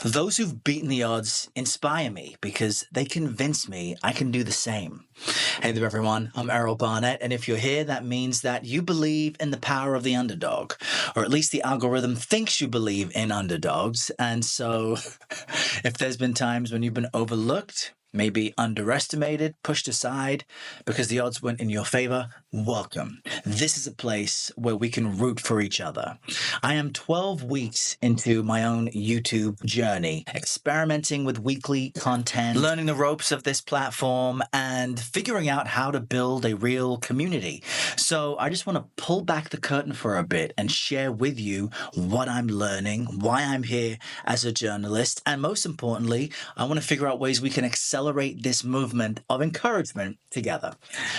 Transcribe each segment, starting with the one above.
Those who've beaten the odds inspire me because they convince me I can do the same. Hey there, everyone. I'm Errol Barnett, and if you're here, that means that you believe in the power of the underdog, or at least the algorithm thinks you believe in underdogs. And so if there's been times when you've been overlooked, maybe underestimated, pushed aside because the odds weren't in your favor, welcome. This is a place where we can root for each other. I am 12 weeks into my own YouTube journey, experimenting with weekly content, learning the ropes of this platform, and figuring out how to build a real community. So I just want to pull back the curtain for a bit and share with you what I'm learning, why I'm here as a journalist, and most importantly, I want to figure out ways we can accelerate this movement of encouragement together.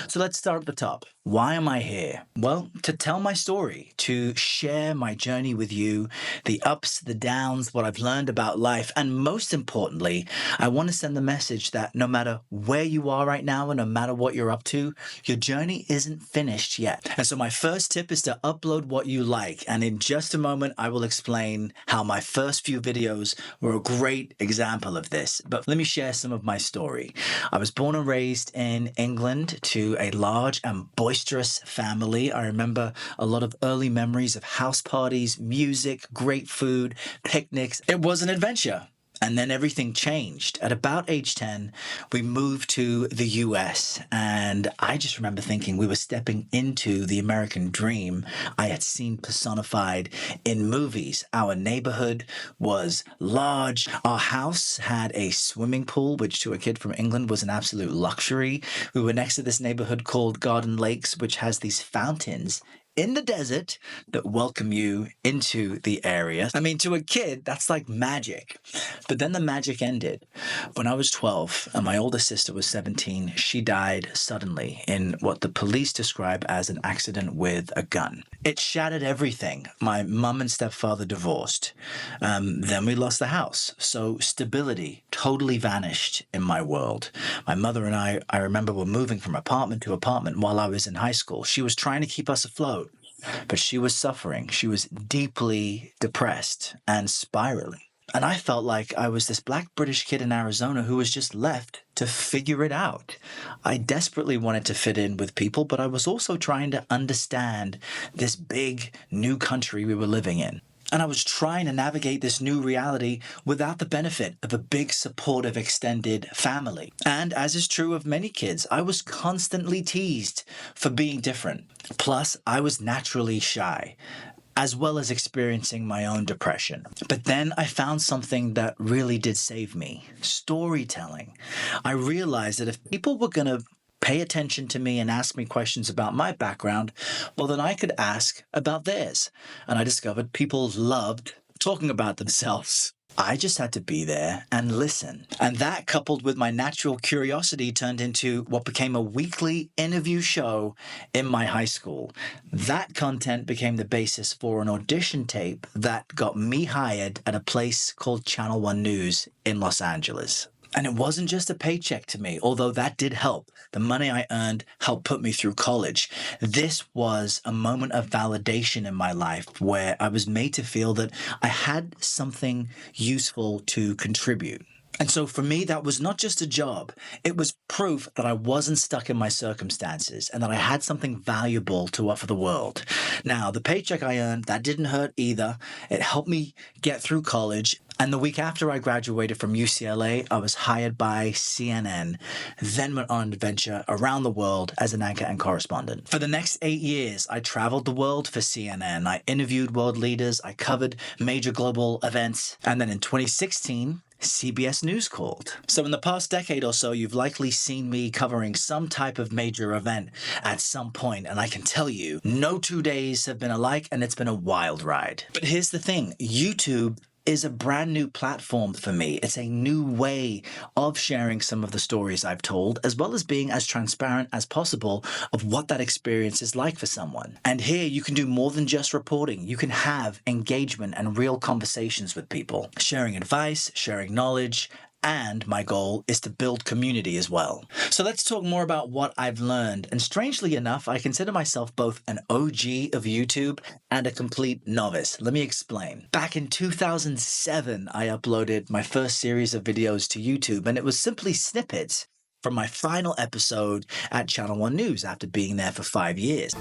So let's start at the top. Why am I here? Well, to tell my story, to share my journey with you, the ups, the downs, what I've learned about life, and most importantly, I want to send the message that no matter where you are right now and no matter what you're up to, your journey isn't finished yet. And so my first tip is to upload what you like, and in just a moment, I will explain how my first few videos were a great example of this. But let me share some of my story. I was born and raised in England to a large and boisterous family. I remember a lot of early memories of house parties, music, great food, picnics. It was an adventure. And then everything changed. At about age 10, we moved to the US, and I just remember thinking we were stepping into the American dream I had seen personified in movies. Our neighborhood was large. Our house had a swimming pool, which to a kid from England was an absolute luxury. We were next to this neighborhood called Garden Lakes, which has these fountains in the desert that welcome you into the area. I mean, to a kid, that's like magic. But then the magic ended. When I was 12 and my older sister was 17, she died suddenly in what the police describe as an accident with a gun. It shattered everything. My mum and stepfather divorced. Then we lost the house. So stability totally vanished in my world. My mother and I remember were moving from apartment to apartment while I was in high school. She was trying to keep us afloat, but she was suffering. She was deeply depressed and spiraling. And I felt like I was this black British kid in Arizona who was just left to figure it out. I desperately wanted to fit in with people, but I was also trying to understand this big new country we were living in. And I was trying to navigate this new reality without the benefit of a big, supportive, extended family. And as is true of many kids, I was constantly teased for being different. Plus, I was naturally shy, as well as experiencing my own depression. But then I found something that really did save me: storytelling. I realized that if people were going to pay attention to me and ask me questions about my background, well, then I could ask about theirs. And I discovered people loved talking about themselves. I just had to be there and listen. And that, coupled with my natural curiosity, turned into what became a weekly interview show in my high school. That content became the basis for an audition tape that got me hired at a place called Channel 1 News in Los Angeles. And it wasn't just a paycheck to me, although that did help. The money I earned helped put me through college. This was a moment of validation in my life where I was made to feel that I had something useful to contribute. And so for me, that was not just a job. It was proof that I wasn't stuck in my circumstances and that I had something valuable to offer the world. Now, the paycheck I earned, that didn't hurt either. It helped me get through college. And the week after I graduated from UCLA, I was hired by CNN, then went on an adventure around the world as an anchor and correspondent. For the next 8 years, I traveled the world for CNN. I interviewed world leaders. I covered major global events. And then in 2016, CBS News called. So in the past decade or so, you've likely seen me covering some type of major event at some point, and I can tell you, no 2 days have been alike, and it's been a wild ride. But here's the thing, YouTube is a brand new platform for me. It's a new way of sharing some of the stories I've told, as well as being as transparent as possible of what that experience is like for someone. And here you can do more than just reporting. You can have engagement and real conversations with people, sharing advice, sharing knowledge, And my goal is to build community as well. So let's talk more about what I've learned. And strangely enough, I consider myself both an OG of YouTube and a complete novice. Let me explain. Back in 2007, I uploaded my first series of videos to YouTube, and it was simply snippets from my final episode at Channel 1 News after being there for 5 years.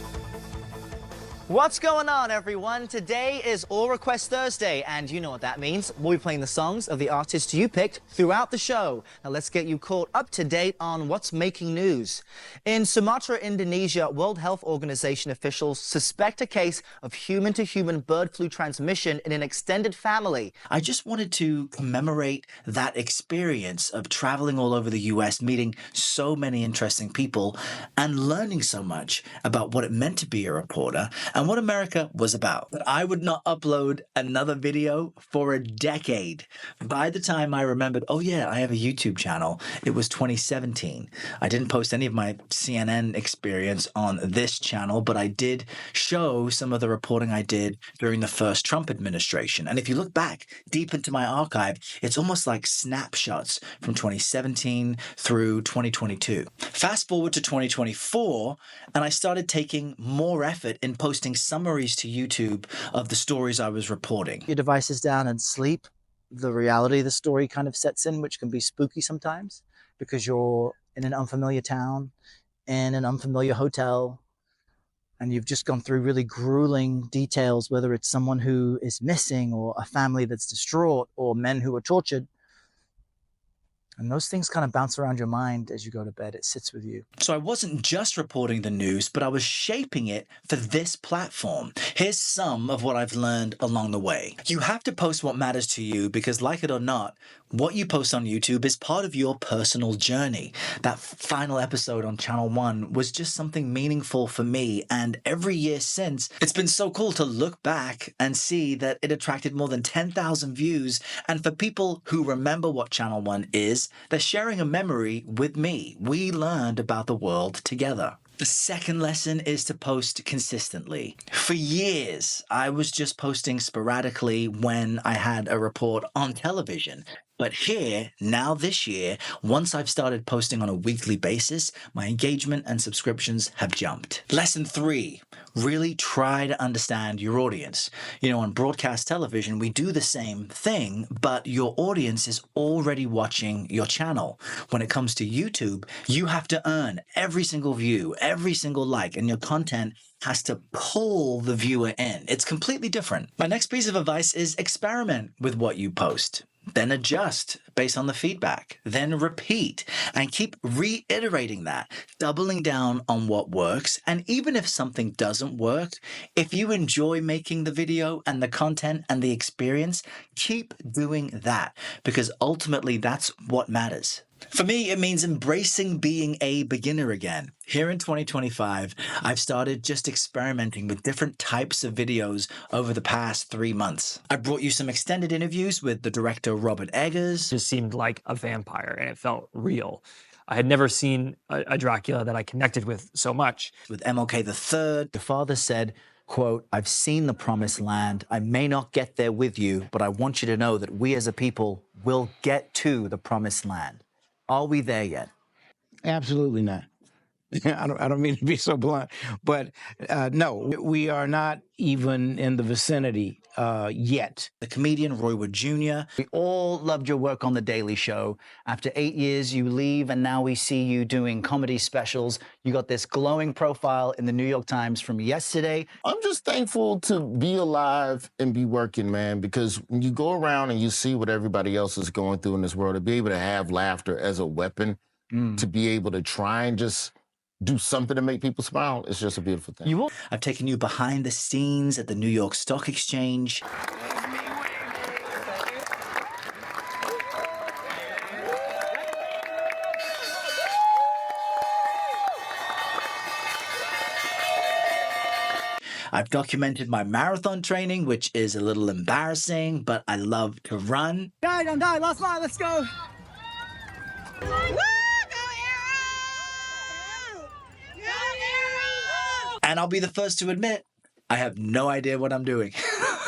What's going on, everyone? Today is All Request Thursday, and you know what that means. We'll be playing the songs of the artists you picked throughout the show. Now let's get you caught up to date on what's making news. In Sumatra, Indonesia, World Health Organization officials suspect a case of human-to-human bird flu transmission in an extended family. I just wanted to commemorate that experience of traveling all over the US, meeting so many interesting people, and learning so much about what it meant to be a reporter and what America was about. But I would not upload another video for a decade. By the time I remembered, oh yeah, I have a YouTube channel, it was 2017. I didn't post any of my CNN experience on this channel, but I did show some of the reporting I did during the first Trump administration. And if you look back deep into my archive, it's almost like snapshots from 2017 through 2022. Fast forward to 2024, and I started taking more effort in posting summaries to YouTube of the stories I was reporting. Your device is down and sleep. The reality of the story kind of sets in, which can be spooky sometimes because you're in an unfamiliar town, in an unfamiliar hotel, and you've just gone through really grueling details, whether it's someone who is missing or a family that's distraught or men who are tortured. And those things kind of bounce around your mind as you go to bed. It sits with you. So I wasn't just reporting the news, but I was shaping it for this platform. Here's some of what I've learned along the way. You have to post what matters to you because, like it or not, what you post on YouTube is part of your personal journey. That final episode on Channel 1 was just something meaningful for me. And every year since, it's been so cool to look back and see that it attracted more than 10,000 views. And for people who remember what Channel 1 is, they're sharing a memory with me. We learned about the world together. The second lesson is to post consistently. For years, I was just posting sporadically when I had a report on television. But here, now this year, once I've started posting on a weekly basis, my engagement and subscriptions have jumped. Lesson 3, really try to understand your audience. You know, on broadcast television, we do the same thing, but your audience is already watching your channel. When it comes to YouTube, you have to earn every single view, every single like, and your content has to pull the viewer in. It's completely different. My next piece of advice is experiment with what you post. Then adjust based on the feedback, then repeat and keep reiterating that, doubling down on what works. And even if something doesn't work, if you enjoy making the video and the content and the experience, keep doing that because ultimately that's what matters. For me, it means embracing being a beginner again. Here in 2025, I've started just experimenting with different types of videos over the past 3 months. I brought you some extended interviews with the director Robert Eggers. It just seemed like a vampire and it felt real. I had never seen a Dracula that I connected with so much. With MLK III, the father said, quote, "I've seen the promised land. I may not get there with you, but I want you to know that we as a people will get to the promised land." Are we there yet? Absolutely not. I don't mean to be so blunt, but no, we are not even in the vicinity yet. The comedian Roy Wood Jr. We all loved your work on The Daily Show. After 8 years, you leave, and now we see you doing comedy specials. You got this glowing profile in the New York Times from yesterday. I'm just thankful to be alive and be working, man, because when you go around and you see what everybody else is going through in this world, to be able to have laughter as a weapon, to be able to try and just do something to make people smile, it's just a beautiful thing. I've taken you behind the scenes at the New York Stock Exchange. I've documented my marathon training, which is a little embarrassing, but I love to run. Don't die, last mile, let's go. And I'll be the first to admit, I have no idea what I'm doing.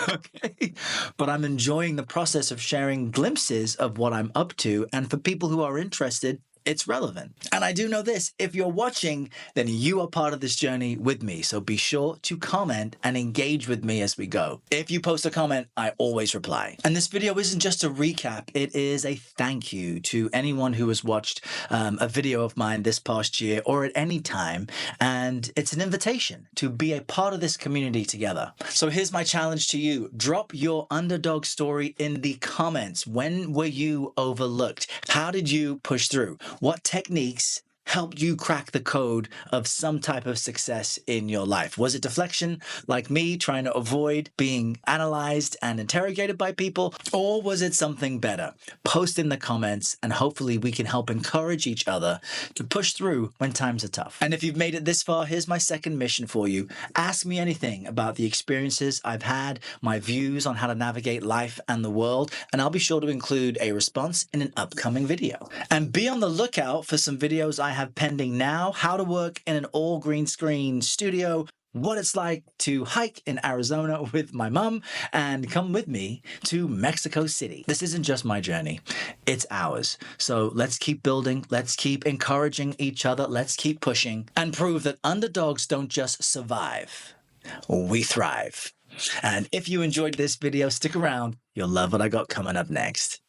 Okay. But I'm enjoying the process of sharing glimpses of what I'm up to. And for people who are interested, it's relevant. And I do know this, if you're watching, then you are part of this journey with me. So be sure to comment and engage with me as we go. If you post a comment, I always reply. And this video isn't just a recap, it is a thank you to anyone who has watched a video of mine this past year or at any time. And it's an invitation to be a part of this community together. So here's my challenge to you. Drop your underdog story in the comments. When were you overlooked? How did you push through? What techniques helped you crack the code of some type of success in your life? Was it deflection, like me, trying to avoid being analyzed and interrogated by people? Or was it something better? Post in the comments, and hopefully we can help encourage each other to push through when times are tough. And if you've made it this far, here's my second mission for you. Ask me anything about the experiences I've had, my views on how to navigate life and the world, and I'll be sure to include a response in an upcoming video. And be on the lookout for some videos I have pending now, how to work in an all green screen studio, what it's like to hike in Arizona with my mum, and come with me to Mexico City. This isn't just my journey, it's ours. So let's keep building, let's keep encouraging each other, let's keep pushing, and prove that underdogs don't just survive, we thrive. And if you enjoyed this video, stick around, you'll love what I got coming up next.